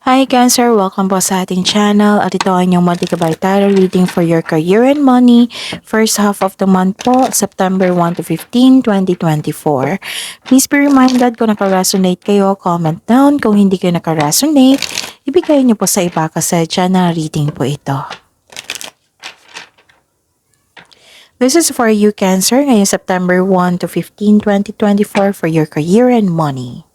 Hi Cancer! Welcome po sa ating channel at ito ang inyong multi-kabay tarot reading for your career and money. First half of the month po, September 1 to 15, 2024. Please be reminded kung naka-resonate kayo, comment down. Kung hindi kayo naka-resonate, ibigay niyo po sa iba kasi channel reading po ito. This is for you Cancer ngayong September 1 to 15, 2024 for your career and money.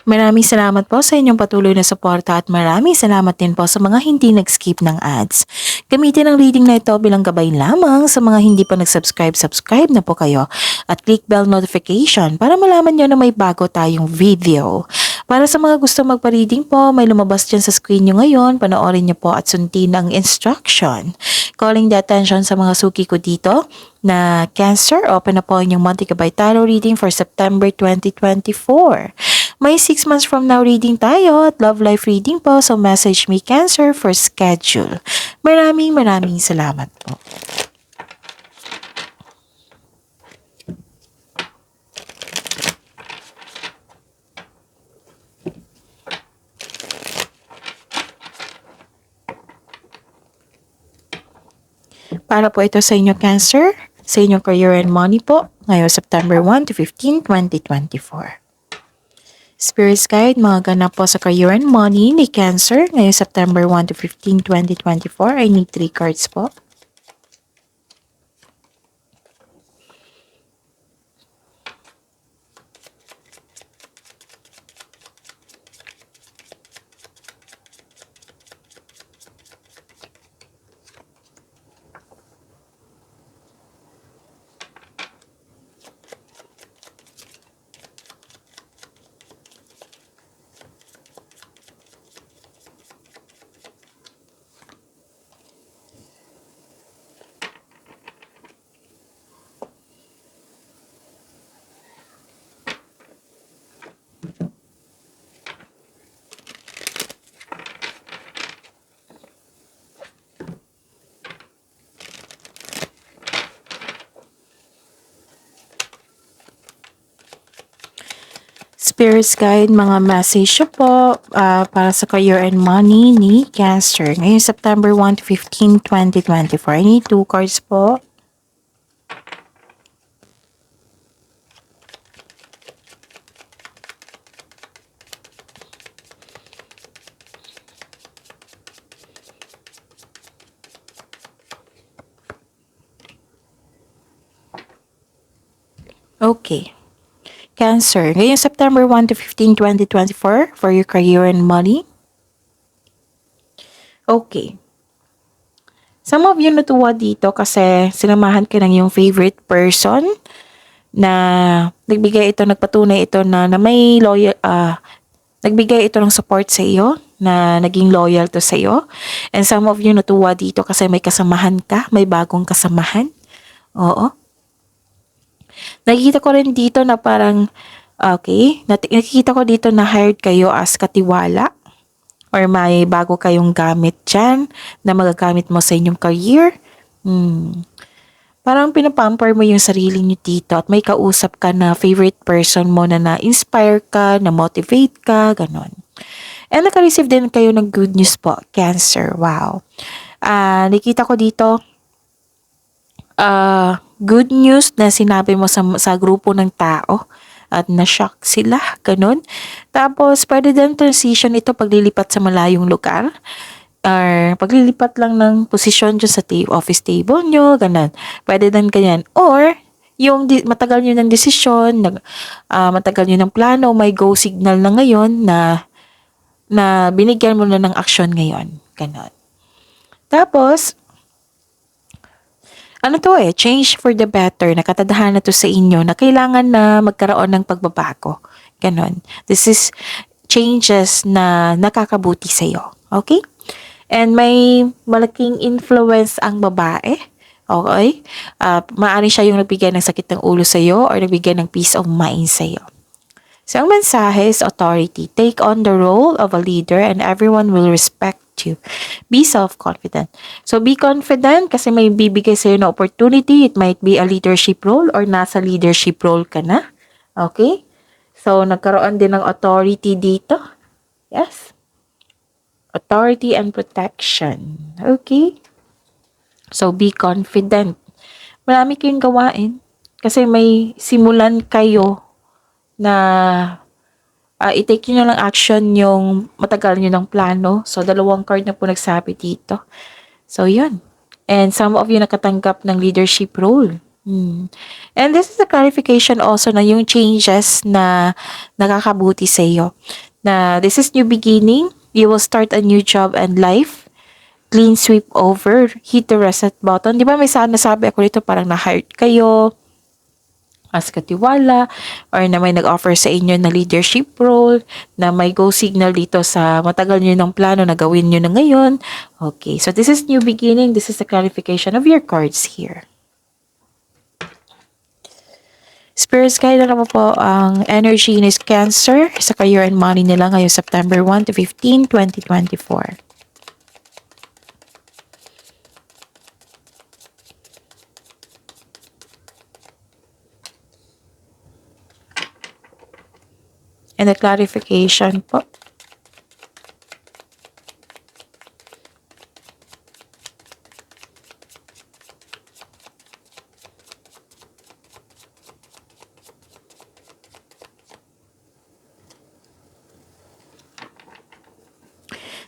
Maraming salamat po sa inyong patuloy na suporta at maraming salamat din po sa mga hindi nag-skip ng ads. Gamitin ang reading na ito bilang gabay lamang sa mga hindi pa subscribe na po kayo at click bell notification para malaman nyo na may bago tayong video. Para sa mga gusto magpa-reading po, may lumabas dyan sa screen nyo ngayon, panoorin nyo po at sundin ang instruction. Calling the attention sa mga suki ko dito na Cancer, open na po inyong monthly kabay tarot reading for September 2024. May 6 months from now reading tayo at love life reading po, so message me Cancer for schedule. Maraming salamat po. Para po ito sa inyo Cancer, sa inyong career and money po, ngayong September 1 to 15, 2024. Spirits Guide, mga ganap po sa career and money ni Cancer ngayong September 1 to 15, 2024. I need 3 cards po. Spirits Guide, mga message po para sa career and money ni Cancer ngayong September 1 to 15, 2024. I need 2 cards po. Okay. Cancer, ngayong September 1 to 15, 2024 for your career and money. Okay. Some of you natuwa dito kasi sinamahan ka ng yung favorite person na nagpatunay ito na may loyal, nagbigay ito ng support sa iyo, na naging loyal to sa iyo. And some of you natuwa dito kasi may kasamahan ka, may bagong kasamahan. Oo. Nakikita ko rin dito na parang, nakikita ko dito na hired kayo as katiwala or may bago kayong gamit dyan na magagamit mo sa inyong career. Parang pinapamper mo yung sarili niyo dito at may kausap ka na favorite person mo na na-inspire ka, na-motivate ka, ganon. And naka-receive din kayo ng good news po, Cancer. Wow. Nakita ko dito, good news na sinabi mo sa grupo ng tao at na-shock sila, ganun. Tapos, pwede din transition ito paglilipat sa malayong lugar or paglilipat lang ng posisyon dyan sa office table nyo, ganun. Pwede din ganyan. Or, yung matagal nyo ng desisyon, matagal nyo ng plano, may go signal na ngayon na binigyan mo na ng action ngayon, ganun. Tapos, change for the better, nakatadhana to sa inyo na kailangan na magkaroon ng pagbabago. Ganon. This is changes na nakakabuti sa iyo. Okay? And may malaking influence ang babae. Okay? Maaari siya yung nagbigay ng sakit ng ulo sa iyo or nagbigay ng peace of mind sa iyo. So, ang mensahe is authority. Take on the role of a leader and everyone will respect you. Be self-confident. So, be confident kasi may bibigay sa'yo na opportunity. It might be a leadership role or nasa leadership role ka na. Okay? So, nagkaroon din ng authority dito. Yes. Authority and protection. Okay? So, be confident. Marami kayong gawain kasi may simulan kayo na i-take nyo na lang action yung matagal nyo ng plano. So, 2 card na po nagsabi dito. So, yun. And some of you nakatanggap ng leadership role. And this is a clarification also na yung changes na nakakabuti sa iyo. Na this is new beginning. You will start a new job and life. Clean sweep over. Hit the reset button. Di ba may nasabi ako dito parang na-hired kayo as katiwala or na may nag-offer sa inyo na leadership role, na may go signal dito sa matagal nyo ng plano na gawin nyo na ngayon. Okay, so this is new beginning. This is the clarification of your cards here. Spirits guide na naman po ang energy ni Cancer sa career and money nila ngayong September 1 to 15, 2024. And the clarification po.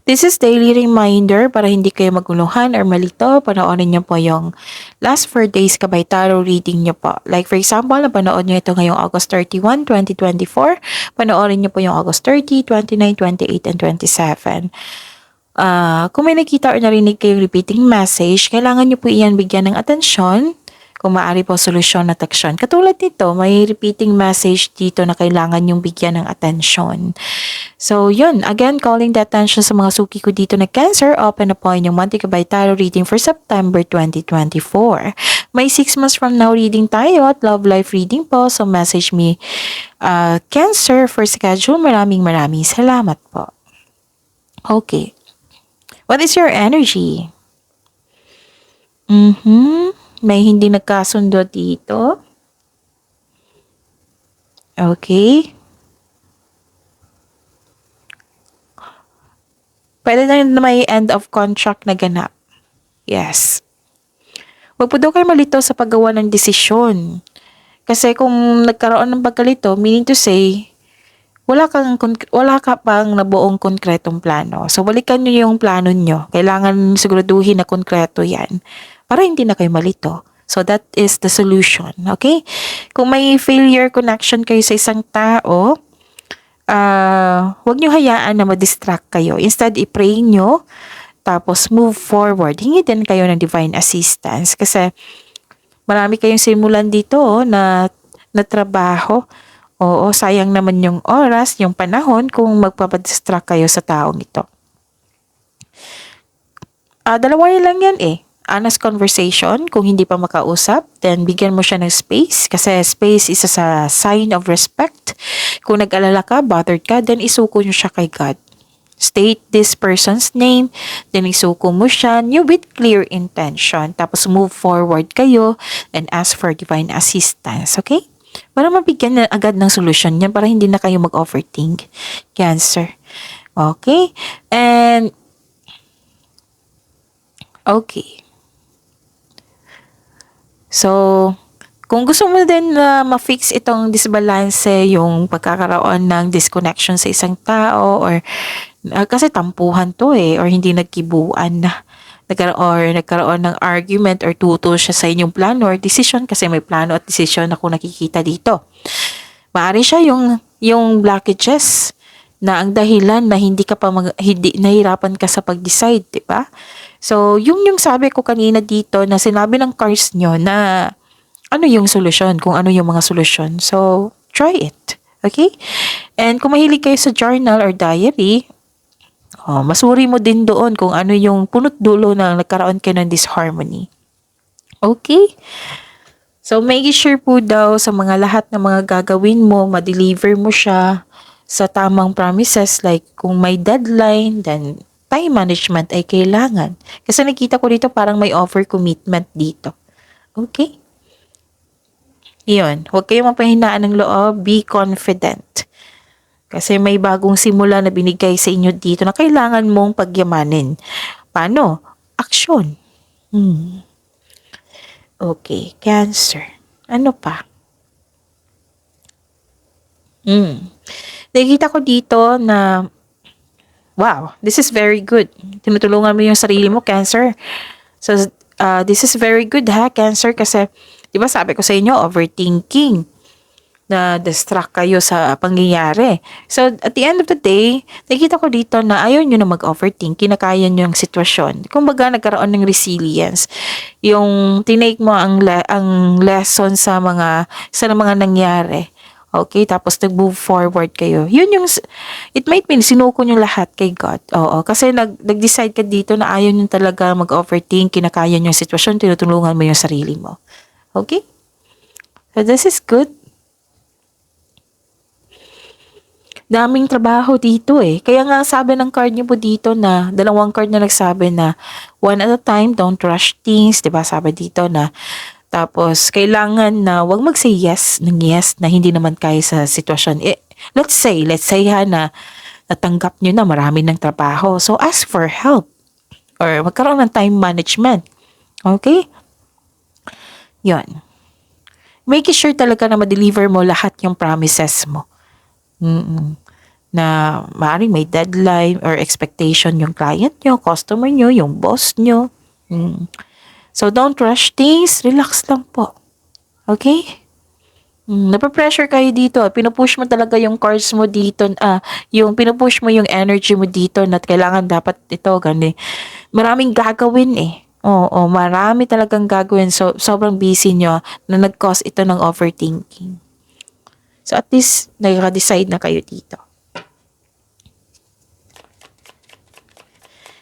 This is daily reminder para hindi kayo maguluhan or malito. Panoorin niyo po yung last 4 days Kabay Tarot reading niyo po. Like for example, napanood niyo ito ngayong August 31, 2024. Panoorin niyo po yung August 30, 29, 28, and 27. Kung may nakita or narinig kayong repeating message, kailangan niyo po iyan bigyan ng atensyon. Kung maaari po solusyon at aksyon. Katulad nito, may repeating message dito na kailangan yung bigyan ng atensyon. So, yun. Again, calling the attention sa mga suki ko dito na Cancer. Open na po yung Monthly Kabay Tarot reading for September 2024. May 6 months from now reading tayo at love life reading po. So, message me Cancer for schedule. Maraming salamat po. Okay. What is your energy? May hindi nagkasundo dito. Okay. Pwede na may end of contract na ganap. Yes. Huwag po daw kayo malito sa paggawa ng desisyon. Kasi kung nagkaroon ng pagkalito, meaning to say, wala ka pang nabuong konkretong plano. So, balikan nyo yung plano nyo. Kailangan siguraduhin na konkreto yan. Para hindi na kayo malito. So, that is the solution. Okay? Kung may failure connection kayo sa isang tao, huwag nyo hayaan na ma-distract kayo. Instead, i-pray nyo, tapos move forward. Hingi din kayo ng divine assistance. Kasi, marami kayong simulan dito na trabaho. Oo, sayang naman yung oras, yung panahon kung magpapadistract kayo sa taong ito. Dalawa lang yan honest conversation. Kung hindi pa makausap, then bigyan mo siya ng space. Kasi space is a sign of respect. Kung nag-alala ka, bothered ka, then isuko nyo siya kay God. State this person's name, then isuko mo siya, with clear intention. Tapos move forward kayo and ask for divine assistance. Okay? Para mabigyan na agad ng solusyon yan, para hindi na kayo mag-overthink. Cancer. Okay? And, okay. So, kung gusto mo din na ma-fix itong disbalance, yung pagkakaroon ng disconnection sa isang tao, or kasi tampuhan to or hindi nagkibuan na, nagkaroon ng argument or tutol siya sa inyong plano or decision, kasi may plano at decision ako nakikita dito. Maaari siya yung blockages na ang dahilan na hindi nahirapan ka sa pag-decide, di ba? So, yung sabi ko kanina dito na sinabi ng cards nyo na ano yung solusyon, kung ano yung mga solusyon. So, try it. Okay? And kung mahilig kayo sa journal or diary, masuri mo din doon kung ano yung punot dulo na nagkaroon kayo ng disharmony. Okay? So, make sure po daw sa lahat ng mga gagawin mo, ma-deliver mo siya sa tamang promises. Like, kung may deadline, then time management ay kailangan. Kasi nakita ko dito parang may offer commitment dito. Okay? Yun. Huwag kayong mapahinaan ng loob. Be confident. Kasi may bagong simula na binigay sa inyo dito na kailangan mong pagyamanin. Paano? Aksyon. Okay. Cancer. Ano pa? Nakikita ko dito na wow, this is very good. Tinutulungan mo yung sarili mo, Cancer. So, this is very good ha, Cancer, kasi, di ba sabi ko sa inyo, overthinking, na distract kayo sa pangyayari. So, at the end of the day, nakita ko dito na ayaw nyo na mag-overthink, kinakaya nyo yung sitwasyon. Kumbaga, nagkaroon ng resilience. Yung tinake mo ang lesson sa mga nangyari. Okay, tapos nag-move forward kayo. Yun yung, it might mean, sinuko nyo lahat kay God. Oo, kasi nag-decide ka dito na ayaw nyo talaga mag-overthink, kinakaya nyo yung sitwasyon, tinutulungan mo yung sarili mo. Okay? So, this is good. Daming trabaho dito eh. Kaya nga sabi ng card nyo po dito na, dalawang card na nagsabi na, one at a time, don't rush things. Diba sabi dito na, tapos, kailangan na wag mag-say yes ng yes na hindi naman kaya sa sitwasyon. Let's say ha na natanggap nyo na marami ng trabaho. So, ask for help. Or magkaroon ng time management. Okay? Yun. Make sure talaga na ma-deliver mo lahat yung promises mo. Na maaaring may deadline or expectation yung client nyo, customer nyo, yung boss nyo. So, don't rush things. Relax lang po. Okay? Napapressure kayo dito. Pinupush mo talaga yung cards mo dito. Pinupush mo yung energy mo dito na kailangan dapat ito, gani. Maraming gagawin eh. Oo, marami talagang gagawin. So, sobrang busy nyo na nag-cause ito ng overthinking. So, at least, nag-decide na kayo dito.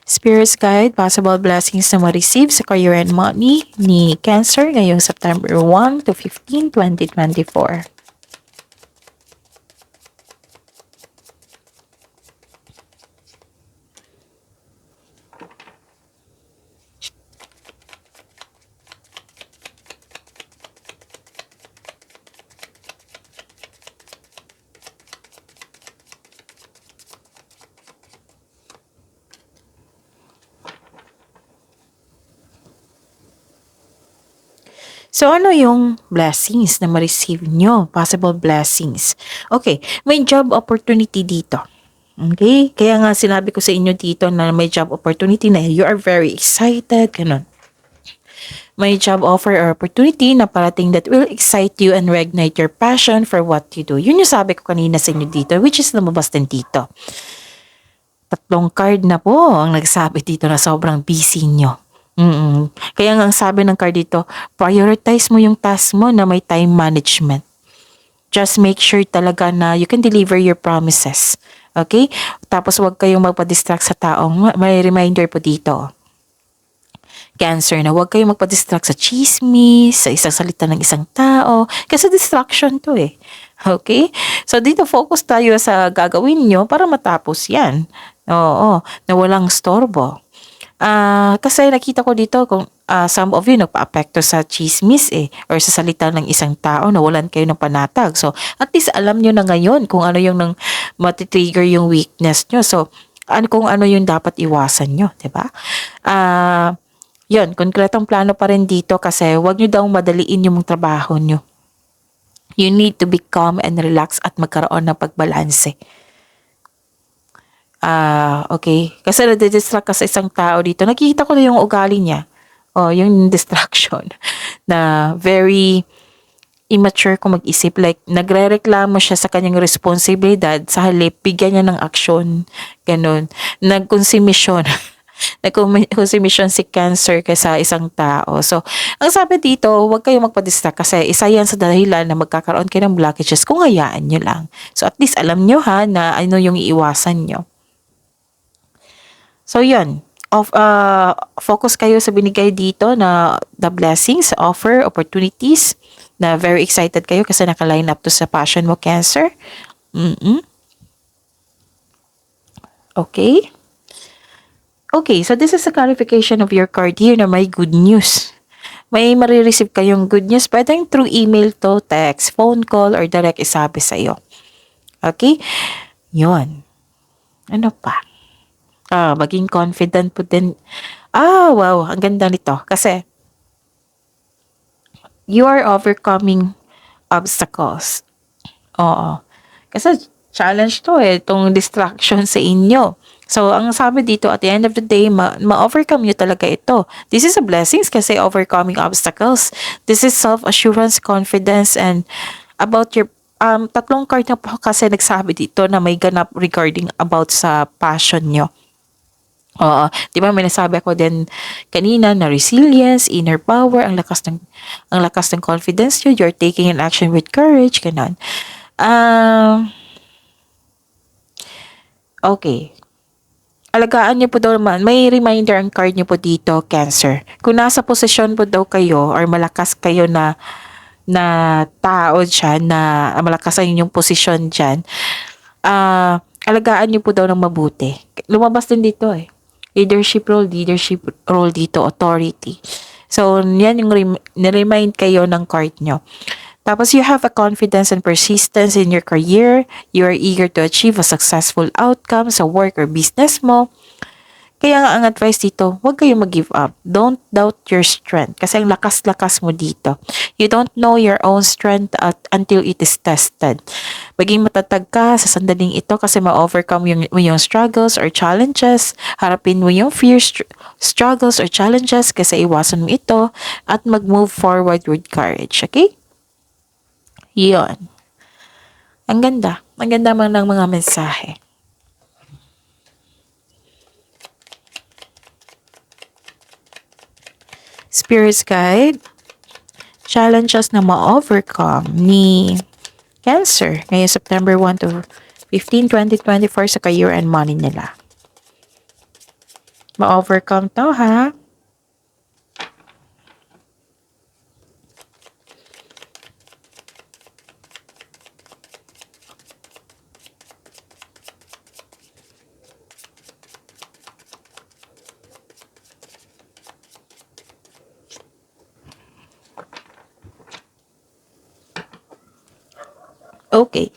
Spirit's Guide, possible blessings na ma-receive sa career and money ni Cancer ngayong September 1 to 15, 2024. So, ano yung blessings na ma-receive nyo? Possible blessings. Okay, may job opportunity dito. Okay? Kaya nga sinabi ko sa inyo dito na may job opportunity na you are very excited, ganun. May job offer or opportunity na parating that will excite you and reignite your passion for what you do. Yun yung sabi ko kanina sa inyo dito, which is lumabas din dito. 3 card na po ang nagsabi dito na sobrang busy nyo. Kaya nga ang sabi ng card dito, prioritize mo yung task mo na may time management. Just make sure talaga na you can deliver your promises. Okay? Tapos huwag kayong magpa-distract sa taong. May reminder po dito. Cancer na huwag kayong magpa-distract sa chismis, sa isang salita ng isang tao. Kasi distraction to eh. Okay? So dito focus tayo sa gagawin nyo para matapos yan. Oo, na walang storbo. Kasi nakita ko dito kung some of you nagpa-apekto sa chismis or sa salita ng isang tao na walan kayo ng panatag. So, at least alam nyo na ngayon kung ano yung matitrigger yung weakness nyo. So, kung ano yung dapat iwasan nyo, diba? Yun, konkretong plano pa rin dito kasi wag nyo daw madaliin yung trabaho nyo. You need to be calm and relax at magkaroon ng pagbalanse. Okay. Kasi nadidistract ka sa isang tao dito. Nakikita ko na yung ugali niya. Yung distraction. Na very immature kung mag-isip. Like, nagre-reklamo siya sa kanyang responsibilidad. Sa halip, bigyan niya ng aksyon. Ganon. Nagkonsumisyon. Nagkonsumisyon si Cancer sa isang tao. So, ang sabi dito, huwag kayong magpa-distract kasi isa yan sa dahilan na magkakaroon kayo ng blockages kung hayaan nyo lang. So, at least alam nyo ha na ano yung iiwasan nyo. So, yun. Focus kayo sa binigay dito na the blessings, offer, opportunities na very excited kayo kasi naka-line up to sa passion mo, Cancer. Okay. Okay, so this is a clarification of your card here na may good news. May marireceive kayong good news. Pwedeng through email to, text, phone call, or direct isabi sa'yo. Okay? Yun. Ano pa? Maging confident po din. Wow. Ang ganda nito. Kasi, you are overcoming obstacles. Oo. Kasi, challenge to itong distraction sa inyo. So, ang sabi dito, at the end of the day, ma-overcome nyo talaga ito. This is a blessings kasi overcoming obstacles. This is self-assurance, confidence, and about your tatlong card na po kasi nagsabi dito na may ganap regarding about sa passion nyo. Oo, 'di ba may nasabi ako din kanina na resilience, inner power, ang lakas ng confidence nyo, you're taking an action with courage, ganun. Okay. Alagaan niyo po daw naman, may reminder ang card niyo po dito, Cancer. Kung nasa posisyon po daw kayo or malakas kayo na tao dyan, na malakas ang inyong posisyon dyan, alagaan niyo po daw ng mabuti. Lumabas din dito leadership role dito, authority. So, yan yung niremind kayo ng card nyo. Tapos, you have a confidence and persistence in your career. You are eager to achieve a successful outcome sa work or business mo. Kaya nga ang advice dito, huwag kayong mag-give up. Don't doubt your strength. Kasi ang lakas-lakas mo dito. You don't know your own strength until it is tested. Maging matatag ka sa sandaling ito kasi ma-overcome mo yung struggles or challenges. Harapin mo yung fears, struggles or challenges kasi iwasan mo ito at mag-move forward with courage. Okay? Yun. Ang ganda. Ang ganda man ng mga mensahe. Spirit's Guide, challenges na ma-overcome ni Cancer ngayong September 1 to 15, 2024 sa career and money nila. Ma-overcome to, ha? Okay.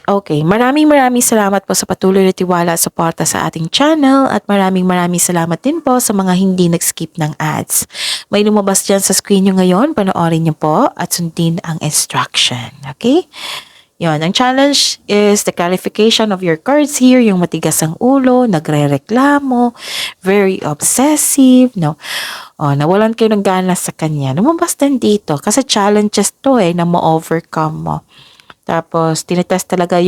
Okay, maraming salamat po sa patuloy na tiwala at suporta sa ating channel at maraming salamat din po sa mga hindi nag-skip ng ads. May lumabas dyan sa screen nyo ngayon, panoorin nyo po at sundin ang instruction. Okay? Yon, ang challenge is the clarification of your cards here, yung matigas ang ulo, nagre-reklamo, very obsessive, no? Nawalan kayo ng gana sa kanya. Lumabas din dito kasi challenges to na ma-overcome mo. Tapos, tinitest talaga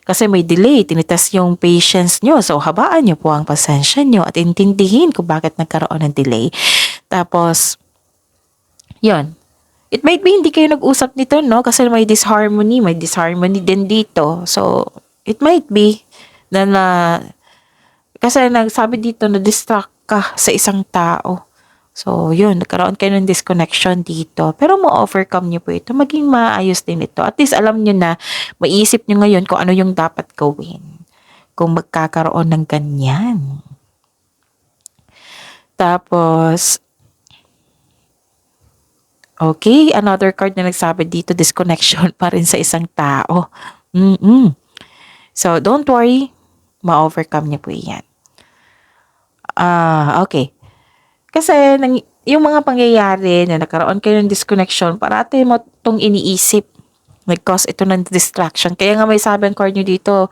kasi may delay, tinitest yung patience nyo. So, habaan nyo po ang pasensya nyo at intindihin kung bakit nagkaroon ng delay. Tapos, yon. It might be hindi kayo nag-usap nito, no? Kasi may disharmony din dito. So, it might be kasi nagsabi dito na distract ka sa isang tao. So, yun, nagkaroon kayo ng disconnection dito. Pero ma-overcome nyo po ito. Maging maayos din ito. At least alam nyo na, maisip nyo ngayon kung ano yung dapat gawin. Kung magkakaroon ng ganyan. Tapos, okay, another card na nagsabi dito, disconnection pa rin sa isang tao. So, don't worry, ma-overcome nyo po yan. Okay. Kasi yung mga pangyayari na nagkaroon kayo ng disconnection, parati mo itong iniisip. Nag-cause ito ng distraction. Kaya nga may sabi ang card nyo dito,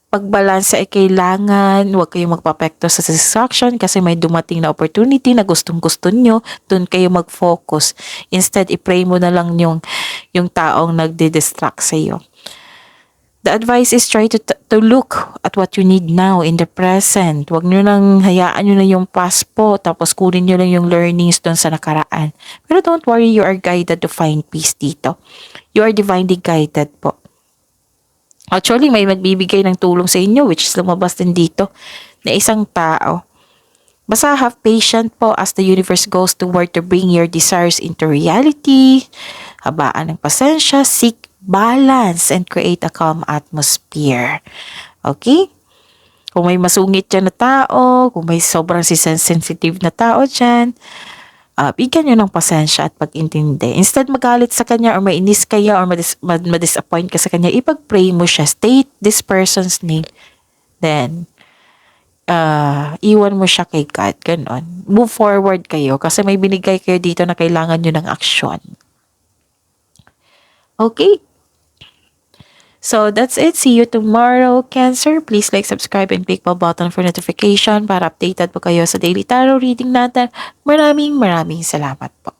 pagbalansa ay kailangan, huwag kayong magpapekto sa distraction kasi may dumating na opportunity na gustong-gusto nyo, doon kayo mag-focus. Instead, i-pray mo na lang yung taong nagdi-distract sa iyo. The advice is try to look at what you need now in the present. Huwag nyo nang hayaan nyo na yung past po, tapos kunin nyo lang yung learnings doon sa nakaraan. Pero don't worry, you are guided to find peace dito. You are divinely guided po. Actually, may magbibigay ng tulong sa inyo, which is lumabas din dito, na isang tao. Basta have patience po as the universe goes to work to bring your desires into reality. Habaan ng pasensya, seek balance and create a calm atmosphere. Okay? Kung may masungit dyan na tao, kung may sobrang sensitive na tao dyan, bigyan nyo ng pasensya at pag-intindi. Instead magalit sa kanya or mainis kaya or ma-disappoint ka sa kanya, ipag-pray mo siya. State this person's name. Then, iwan mo siya kay God. Ganon. Move forward kayo kasi may binigay kayo dito na kailangan nyo ng aksyon. Okay? So, that's it. See you tomorrow, Cancer. Please like, subscribe, and click the button for notification para updated po kayo sa daily tarot reading natin. Maraming salamat po.